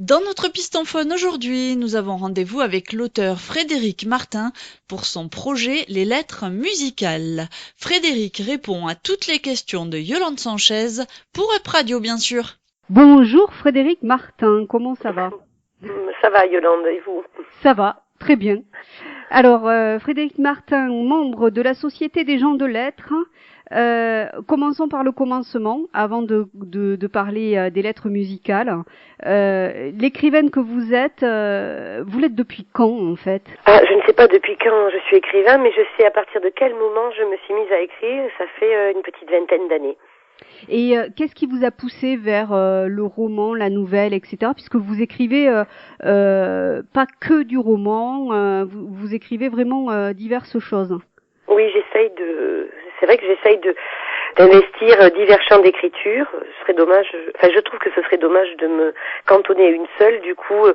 Dans notre pistophone aujourd'hui, nous avons rendez-vous avec l'auteur Frédéric Martin pour son projet Les Lettres musicales. Frédéric répond à toutes les questions de Yolande Sanchez pour Up Radio, bien sûr. Bonjour Frédéric Martin, comment ça va? Ça va Yolande, et vous? Ça va, très bien. Alors, Frédéric Martin, membre de la Société des gens de lettres. Commençons par le commencement, avant de parler des lettres musicales. L'écrivaine que vous l'êtes depuis quand en fait? Je ne sais pas depuis quand je suis écrivain, mais je sais à partir de quel moment je me suis mise à écrire. Ça fait une petite vingtaine d'années. Et qu'est-ce qui vous a poussé vers le roman, la nouvelle, etc. Puisque vous écrivez pas que du roman, vous écrivez vraiment diverses choses. Oui, c'est vrai que j'essaye d'investir divers champs d'écriture. Ce serait dommage, je trouve que ce serait dommage de me cantonner à une seule. Du coup,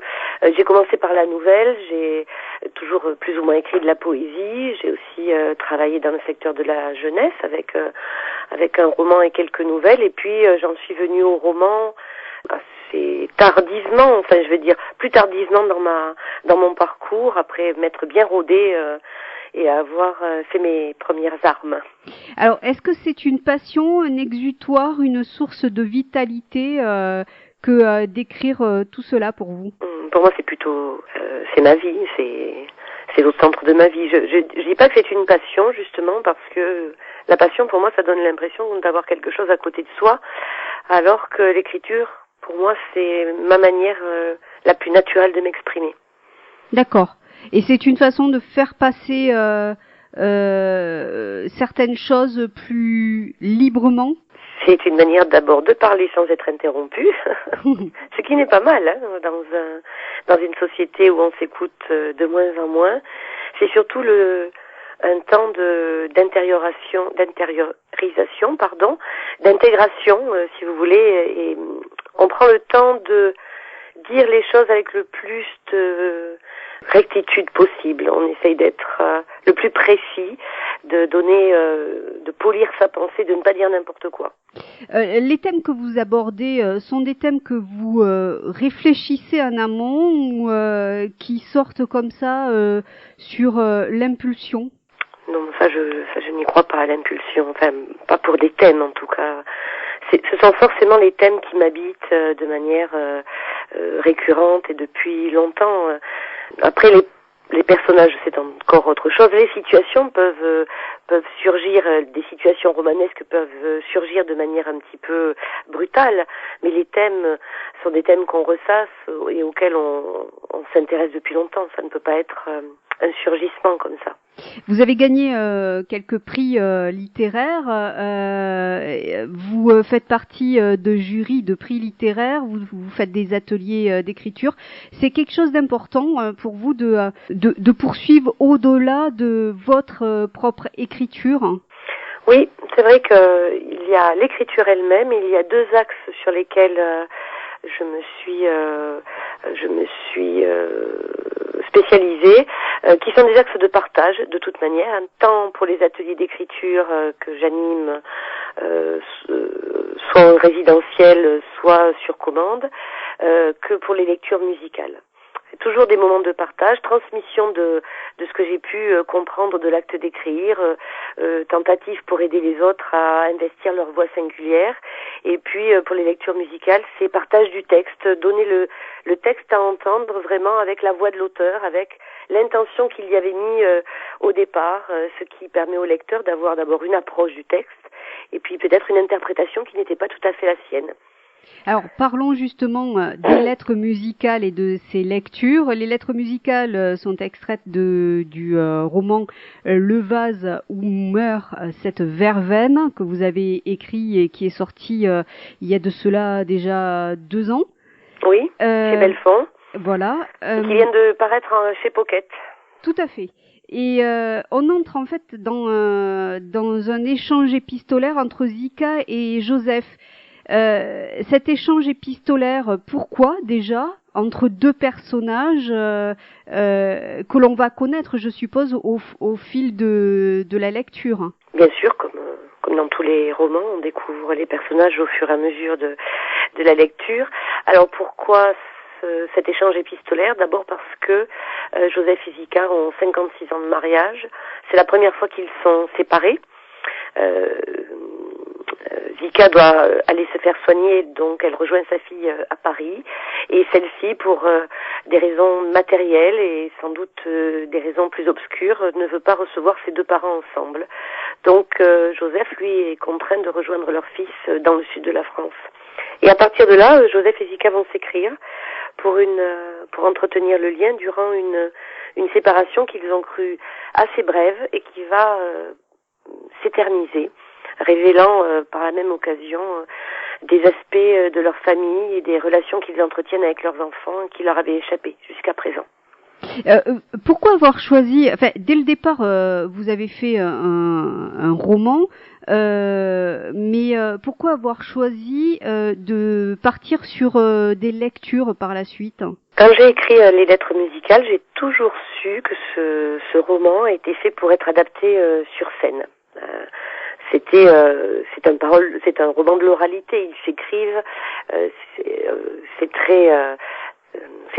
j'ai commencé par la nouvelle, j'ai toujours plus ou moins écrit de la poésie, j'ai aussi travaillé dans le secteur de la jeunesse avec un roman et quelques nouvelles, et puis j'en suis venue au roman assez tardivement, plus tardivement dans mon parcours, après m'être bien rodée et avoir fait mes premières armes. Alors, est-ce que c'est une passion, un exutoire, une source de vitalité que d'écrire tout cela pour vous? Pour moi, c'est plutôt, c'est ma vie, c'est au centre de ma vie. Je dis pas que c'est une passion, justement, parce que la passion, pour moi, ça donne l'impression d'avoir quelque chose à côté de soi, alors que l'écriture, pour moi, c'est ma manière la plus naturelle de m'exprimer. D'accord. Et c'est une façon de faire passer certaines choses plus librement? C'est une manière d'abord de parler sans être interrompu, ce qui n'est pas mal dans une société où on s'écoute de moins en moins. C'est surtout un temps d'intériorisation, d'intégration, si vous voulez, et on prend le temps de dire les choses avec le plus de rectitude possible. On essaye d'être le plus précis, de polir sa pensée, de ne pas dire n'importe quoi. Les thèmes que vous abordez sont des thèmes que vous réfléchissez en amont ou qui sortent comme ça sur l'impulsion? Non, ça je n'y crois pas à l'impulsion, enfin pas pour des thèmes en tout cas. Ce sont forcément les thèmes qui m'habitent de manière récurrente et depuis longtemps. Après les personnages, c'est encore autre chose. Les situations peuvent surgir, des situations romanesques peuvent surgir de manière un petit peu brutale, mais les thèmes sont des thèmes qu'on ressasse et auxquels on s'intéresse depuis longtemps. Ça ne peut pas être un surgissement comme ça. Vous avez gagné quelques prix littéraires. Vous faites partie de jury de prix littéraires. Vous faites des ateliers d'écriture. C'est quelque chose d'important pour vous de poursuivre au-delà de votre propre écriture? Oui, c'est vrai qu'il y a l'écriture elle-même. Il y a deux axes sur lesquels je me suis spécialisée, qui sont des axes de partage de toute manière, tant pour les ateliers d'écriture que j'anime soit en résidentiel, soit sur commande, que pour les lectures musicales. C'est toujours des moments de partage, transmission de ce que j'ai pu comprendre de l'acte d'écrire, tentative pour aider les autres à investir leur voix singulière. Et puis pour les lectures musicales, c'est partage du texte, donner le texte à entendre vraiment avec la voix de l'auteur, avec l'intention qu'il y avait mis au départ, ce qui permet au lecteur d'avoir d'abord une approche du texte et puis peut-être une interprétation qui n'était pas tout à fait la sienne. Alors, parlons justement des lettres musicales et de ces lectures. Les lettres musicales sont extraites du roman Le vase où meurt cette verveine que vous avez écrit et qui est sorti il y a de cela déjà 2 ans. Oui, chez Belfond. Voilà. Qui vient de paraître chez Pocket. Tout à fait. Et on entre en fait dans un échange épistolaire entre Zika et Joseph. Cet échange épistolaire, pourquoi déjà entre deux personnages que l'on va connaître, je suppose, au fil de la lecture? Bien sûr, comme dans tous les romans, on découvre les personnages au fur et à mesure de la lecture. Alors pourquoi cet échange épistolaire, d'abord parce que Joseph et Zika ont 56 ans de mariage. C'est la première fois qu'ils sont séparés. Zika doit aller se faire soigner, donc elle rejoint sa fille à Paris, et celle-ci, pour des raisons matérielles et sans doute des raisons plus obscures, ne veut pas recevoir ses deux parents ensemble. Donc Joseph, lui, est contraint de rejoindre leur fils dans le sud de la France. Et à partir de là, Joseph et Zika vont s'écrire pour entretenir le lien durant une séparation qu'ils ont cru assez brève et qui va s'éterniser, révélant par la même occasion des aspects de leur famille et des relations qu'ils entretiennent avec leurs enfants qui leur avaient échappé jusqu'à présent. Pourquoi avoir choisi, enfin, dès le départ, vous avez fait un roman, mais pourquoi avoir choisi de partir sur des lectures par la suite? Quand j'ai écrit les lettres musicales, j'ai toujours su que ce roman était fait pour être adapté sur scène. C'est un roman de l'oralité. Ils s'écrivent, c'est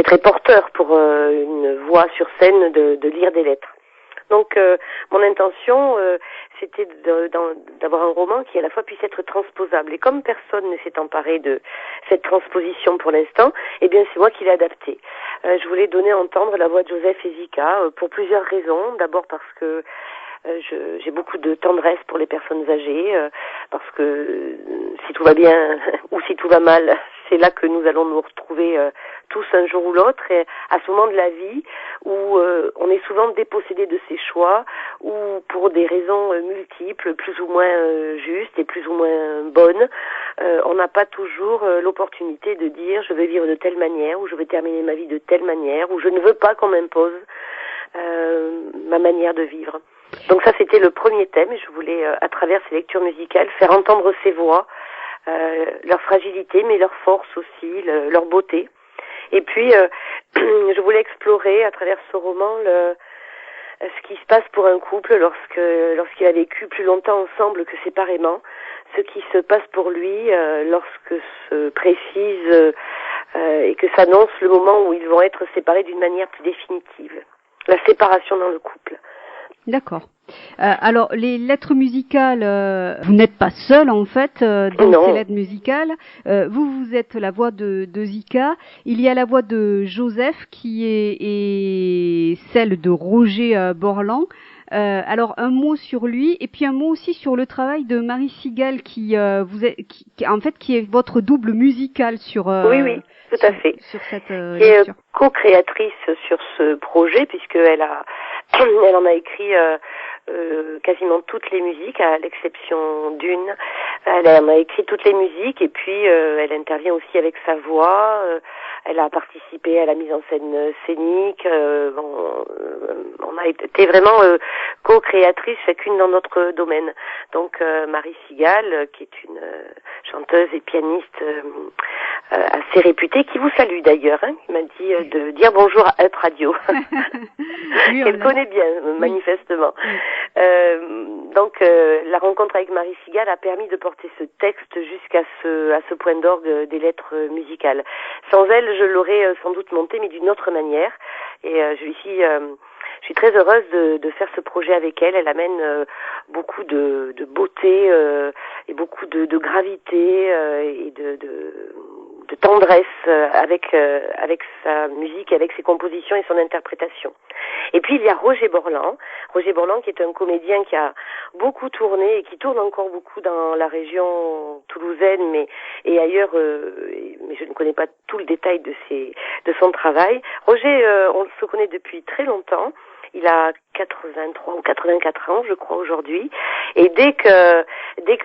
très porteur pour une voix sur scène de lire des lettres. Donc mon intention c'était d'avoir un roman qui à la fois puisse être transposable. Et comme personne ne s'est emparé de cette transposition pour l'instant, eh bien c'est moi qui l'ai adapté. Je voulais donner à entendre la voix de Joseph et Zika pour plusieurs raisons. D'abord parce que j'ai beaucoup de tendresse pour les personnes âgées, parce que si tout va bien ou si tout va mal, c'est là que nous allons nous retrouver tous un jour ou l'autre, et à ce moment de la vie où on est souvent dépossédé de ses choix, ou pour des raisons multiples, plus ou moins justes et plus ou moins bonnes, on n'a pas toujours l'opportunité de dire je vais vivre de telle manière, ou je vais terminer ma vie de telle manière, ou je ne veux pas qu'on m'impose ma manière de vivre. Donc ça, c'était le premier thème, et je voulais, à travers ces lectures musicales, faire entendre ces voix, leur fragilité, mais leur force aussi, leur beauté. Et puis, je voulais explorer, à travers ce roman, ce qui se passe pour un couple lorsqu'il a vécu plus longtemps ensemble que séparément, ce qui se passe pour lui lorsque se précise et que s'annonce le moment où ils vont être séparés d'une manière plus définitive. La séparation dans le couple. D'accord. Alors, les lettres musicales, vous n'êtes pas seul en fait dans Non. ces lettres musicales. Vous êtes la voix de Zika. Il y a la voix de Joseph qui est celle de Roger Borland. Alors, un mot sur lui et puis un mot aussi sur le travail de Marie Sigal qui est votre double musical sur. Oui, tout à fait. Sur cette qui est lecture. co-créatrice sur ce projet, puisqu'elle en a écrit quasiment toutes les musiques, à l'exception d'une. Elle en a écrit toutes les musiques, et puis elle intervient aussi avec sa voix. Elle a participé à la mise en scène scénique. On a été vraiment co-créatrices chacune dans notre domaine. Donc Marie Sigal, qui est une chanteuse et pianiste assez réputée, qui vous salue d'ailleurs, qui m'a dit de dire bonjour à Up Radio. Oui, qu'elle connaît bien, manifestement. Donc la rencontre avec Marie Sigal a permis de porter ce texte jusqu'à ce point d'orgue des lettres musicales. Sans elle, je l'aurais sans doute monté, mais d'une autre manière. Et je suis très heureuse de faire ce projet avec elle. Elle amène beaucoup de beauté et beaucoup de gravité et de tendresse avec sa musique, avec ses compositions et son interprétation. Et puis il y a Roger Borland qui est un comédien qui a beaucoup tourné et qui tourne encore beaucoup dans la région toulousaine et ailleurs, mais je ne connais pas tout le détail de son travail. Roger, on se connaît depuis très longtemps. Il a 83 ou 84 ans, je crois, aujourd'hui. Et dès que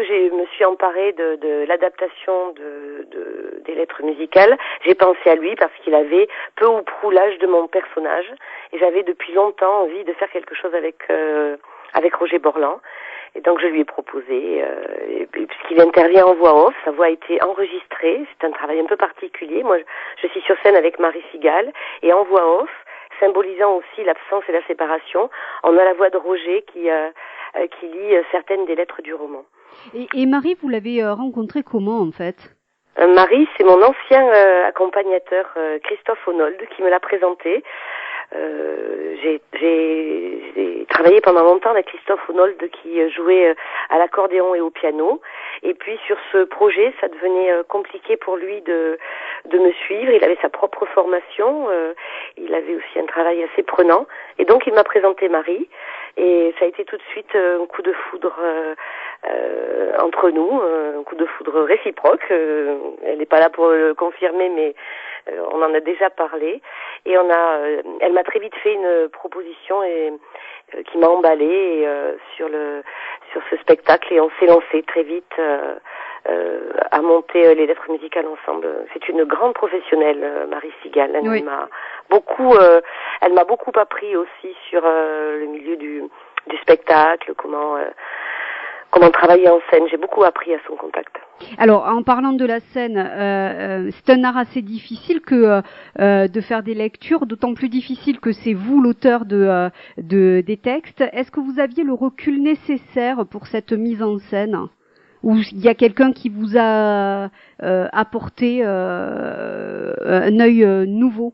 je me suis emparée de l'adaptation des lettres musicales, j'ai pensé à lui parce qu'il avait peu ou prou l'âge de mon personnage. Et j'avais depuis longtemps envie de faire quelque chose avec Roger Borland. Et donc je lui ai proposé, et puisqu'il intervient en voix off, sa voix a été enregistrée. C'est un travail un peu particulier. Moi, je suis sur scène avec Marie Sigal, et en voix off, symbolisant aussi l'absence et la séparation, on a la voix de Roger qui lit certaines des lettres du roman. Et Marie, vous l'avez rencontrée comment en fait? Marie, c'est mon ancien accompagnateur Christophe Honold qui me l'a présenté. J'ai travaillé pendant longtemps avec Christophe Honold qui jouait à l'accordéon et au piano. Et puis sur ce projet, ça devenait compliqué pour lui de me suivre. Il avait sa propre formation, il avait aussi un travail assez prenant. Et donc il m'a présenté Marie. Et ça a été tout de suite un coup de foudre entre nous, un coup de foudre réciproque. Elle n'est pas là pour le confirmer, mais on en a déjà parlé. Et elle m'a très vite fait une proposition et qui m'a emballée sur ce spectacle, et on s'est lancé très vite à monter les lettres musicales ensemble. C'est une grande professionnelle, Marie Sigal. Elle m'a beaucoup appris aussi sur le milieu du spectacle, comment travailler en scène. J'ai beaucoup appris à son contact. Alors, en parlant de la scène, c'est un art assez difficile que de faire des lectures, d'autant plus difficile que c'est vous l'auteur des textes. Est-ce que vous aviez le recul nécessaire pour cette mise en scène, ou il y a quelqu'un qui vous a apporté un œil nouveau?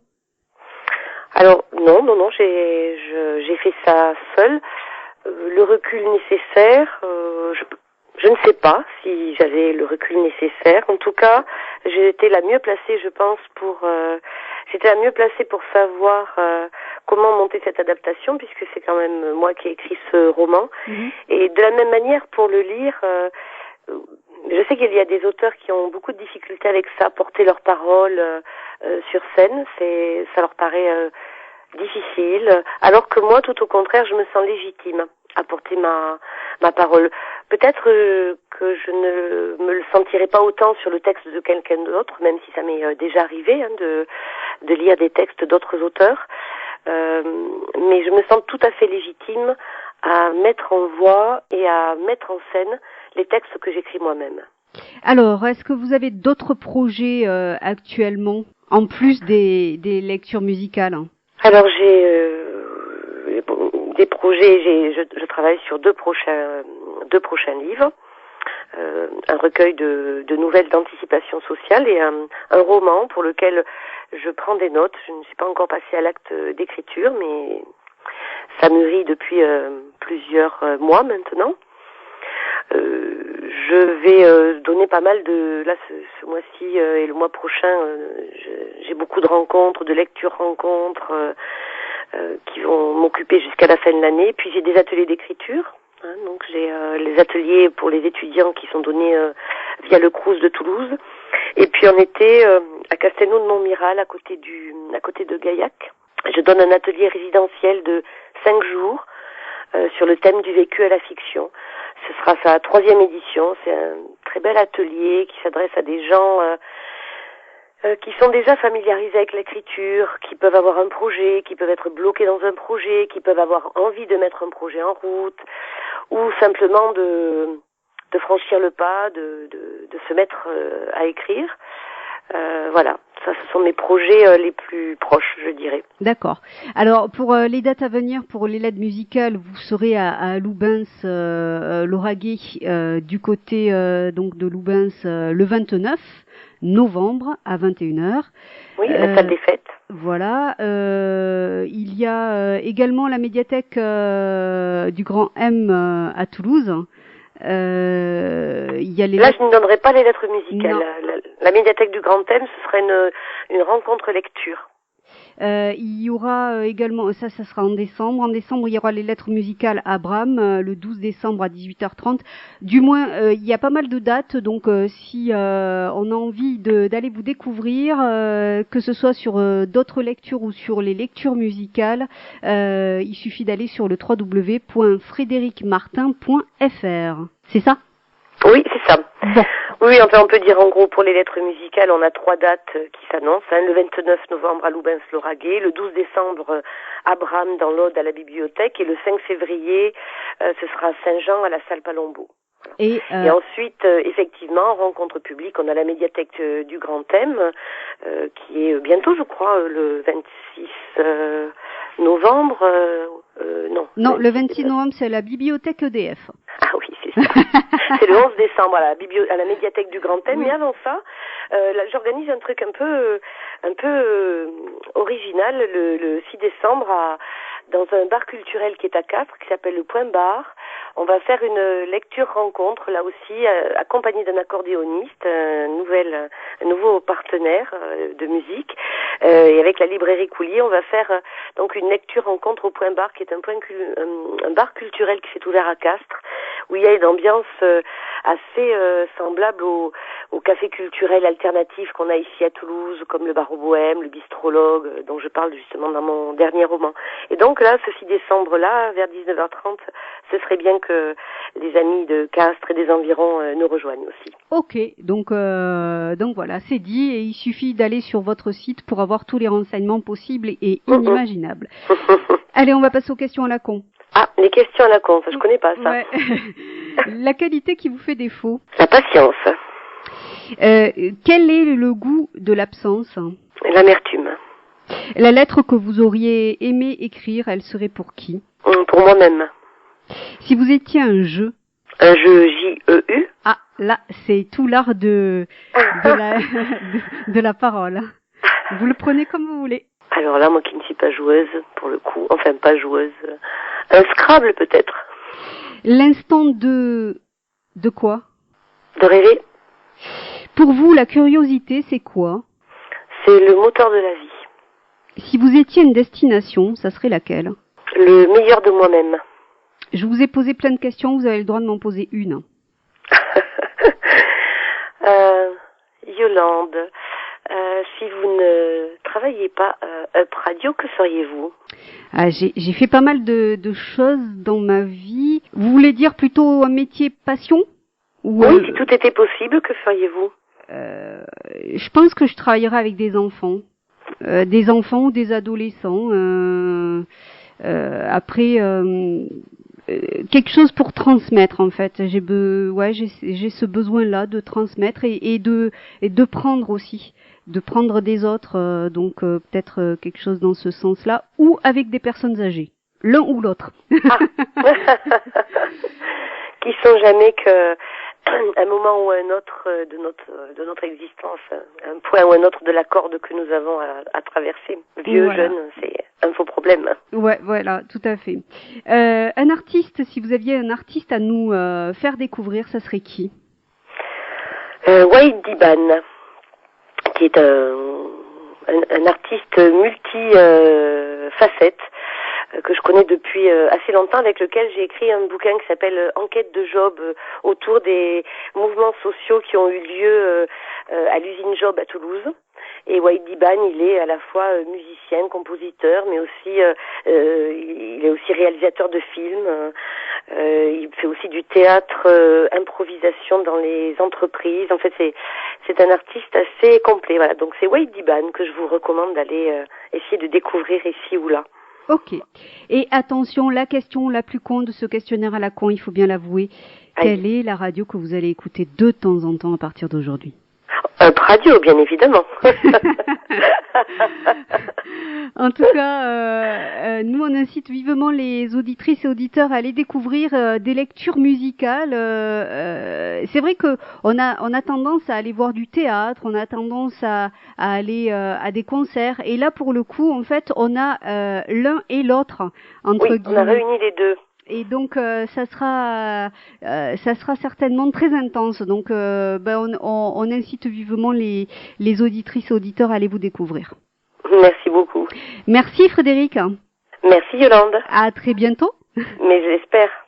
Alors non, j'ai fait ça seule. Le recul nécessaire, je ne sais pas si j'avais le recul nécessaire. En tout cas, j'étais la mieux placée, je pense, pour savoir comment monter cette adaptation, puisque c'est quand même moi qui ai écrit ce roman. Mm-hmm. Et de la même manière, pour le lire, je sais qu'il y a des auteurs qui ont beaucoup de difficultés avec ça, porter leurs paroles sur scène, ça leur paraît difficile, alors que moi, tout au contraire, je me sens légitime à porter ma parole. Peut-être que je ne me le sentirai pas autant sur le texte de quelqu'un d'autre, même si ça m'est déjà arrivé de lire des textes d'autres auteurs, mais je me sens tout à fait légitime à mettre en voix et à mettre en scène les textes que j'écris moi-même. Alors, est-ce que vous avez d'autres projets actuellement, en plus des lectures musicales? Alors j'ai des projets, je travaille sur deux prochains livres, un recueil de nouvelles d'anticipation sociale et un roman pour lequel je prends des notes. Je ne suis pas encore passée à l'acte d'écriture, mais ça mûrit depuis plusieurs mois maintenant. Je vais donner pas mal là ce mois-ci et le mois prochain, j'ai beaucoup de rencontres, de lectures-rencontres qui vont m'occuper jusqu'à la fin de l'année. Puis j'ai des ateliers d'écriture, donc j'ai les ateliers pour les étudiants qui sont donnés via le Crous de Toulouse. Et puis en été, à Castelnau de Montmiral, à côté de Gaillac, je donne un atelier résidentiel de 5 jours sur le thème du vécu à la fiction. Ce sera sa 3e édition. C'est un très bel atelier qui s'adresse à des gens qui sont déjà familiarisés avec l'écriture, qui peuvent avoir un projet, qui peuvent être bloqués dans un projet, qui peuvent avoir envie de mettre un projet en route, ou simplement de franchir le pas, de se mettre à écrire. Voilà, ça ce sont mes projets les plus proches, je dirais. D'accord. Alors pour les dates à venir, pour les lettres musicales, vous serez à Loubens-Lauragais, du côté donc de Loubens, le 29 novembre à 21h. Oui, à la salle des fêtes. Voilà. Il y a également la médiathèque du Grand M à Toulouse. Il y a Là, je ne donnerai pas les lettres musicales. La médiathèque du Grand Thème, ce sera une rencontre lecture. Il y aura également, ça sera en décembre. En décembre, il y aura les lettres musicales à Bram, le 12 décembre à 18h30. Du moins, il y a pas mal de dates, donc si on a envie d'aller vous découvrir, que ce soit sur d'autres lectures ou sur les lectures musicales, il suffit d'aller sur le www.frédéricmartin.fr. C'est ça ? Oui, c'est ça. Bon. Oui, enfin, on peut dire en gros pour les lettres musicales, on a 3 dates qui s'annoncent. Le 29 novembre à Loubens-Lauragais, le 12 décembre à Bram dans l'Aude à la bibliothèque, et le 5 février, ce sera à Saint-Jean à la salle Palombo. Et ensuite, effectivement, en rencontre publique, on a la médiathèque du Grand Thème, qui est bientôt, je crois, le 26 novembre. Non, le 26 novembre, c'est la bibliothèque EDF. Ah oui, c'est ça. C'est le 11 décembre à la médiathèque du Grand Thème. Oui. Mais avant ça, Là, j'organise un truc un peu original le 6 décembre dans un bar culturel qui est à Castres, qui s'appelle le Point Bar. On va faire une lecture rencontre, là aussi, accompagnée d'un accordéoniste, un nouveau partenaire de musique. Et avec la librairie Coulier, on va faire donc une lecture rencontre au Point Bar, qui est un bar culturel qui s'est ouvert à Castres, où il y a une ambiance assez semblable au café culturel alternatif qu'on a ici à Toulouse, comme le Bar au Bohème, le Bistrologue, dont je parle justement dans mon dernier roman. Et donc là, ce 6 décembre-là, vers 19h30, ce serait bien que les amis de Castres et des environs nous rejoignent aussi. Ok, donc voilà, c'est dit, et il suffit d'aller sur votre site pour avoir tous les renseignements possibles et inimaginables. Allez, on va passer aux questions à la con. Ah, les questions à la con, ça je connais pas ça. Ouais. La qualité qui vous fait défaut. La patience. Quel est le goût de l'absence? L'amertume. La lettre que vous auriez aimé écrire, elle serait pour qui? Pour moi-même. Si vous étiez un jeu. Un jeu J-E-U. Ah, là, c'est tout l'art de la parole. Vous le prenez comme vous voulez. Alors là, moi qui ne suis pas joueuse, pour le coup, enfin pas joueuse, un Scrabble peut-être. L'instant de quoi? De rêver. Pour vous, la curiosité, c'est quoi? C'est le moteur de la vie. Si vous étiez une destination, ça serait laquelle? Le meilleur de moi-même. Je vous ai posé plein de questions, vous avez le droit de m'en poser une. Yolande, si vous ne travailliez pas Up Radio, que feriez-vous? J'ai fait pas mal de choses dans ma vie. Vous voulez dire plutôt un métier passion? Oui, si tout était possible, que feriez-vous? Je pense que je travaillerais avec des enfants ou des adolescents. Après, quelque chose pour transmettre en fait. J'ai ce besoin-là de transmettre et de prendre aussi, de prendre des autres. Donc peut-être quelque chose dans ce sens-là, ou avec des personnes âgées, l'un ou l'autre. Ah. Qui sont jamais que un moment ou un autre de notre existence, un point ou un autre de la corde que nous avons à traverser. Vieux, voilà. Jeune, c'est un faux problème. Ouais, voilà, tout à fait. Un artiste, si vous aviez un artiste à nous faire découvrir, ça serait qui? Waïd Diban, qui est un artiste multi-facette, que je connais depuis assez longtemps, avec lequel j'ai écrit un bouquin qui s'appelle Enquête de Job, autour des mouvements sociaux qui ont eu lieu à l'usine Job à Toulouse. Et Waïd Diban, il est à la fois musicien, compositeur, mais aussi il est aussi réalisateur de films. Il fait aussi du théâtre, improvisation dans les entreprises. En fait, c'est un artiste assez complet. Voilà. Donc c'est Waïd Diban que je vous recommande d'aller essayer de découvrir ici ou là. Ok. Et attention, la question la plus con de ce questionnaire à la con, il faut bien l'avouer. Quelle est la radio que vous allez écouter de temps en temps à partir d'aujourd'hui? Up Radio, bien évidemment. En tout cas, nous on incite vivement les auditrices et auditeurs à aller découvrir des lectures musicales. C'est vrai que on a tendance à aller voir du théâtre, on a tendance à aller à des concerts, et là pour le coup, en fait, on a l'un et l'autre entre guillemets. On a réuni les deux. Et donc ça sera certainement très intense. Donc on incite vivement les auditrices et auditeurs à aller vous découvrir. Merci beaucoup. Merci Frédéric. Merci Yolande. À très bientôt. Mais j'espère.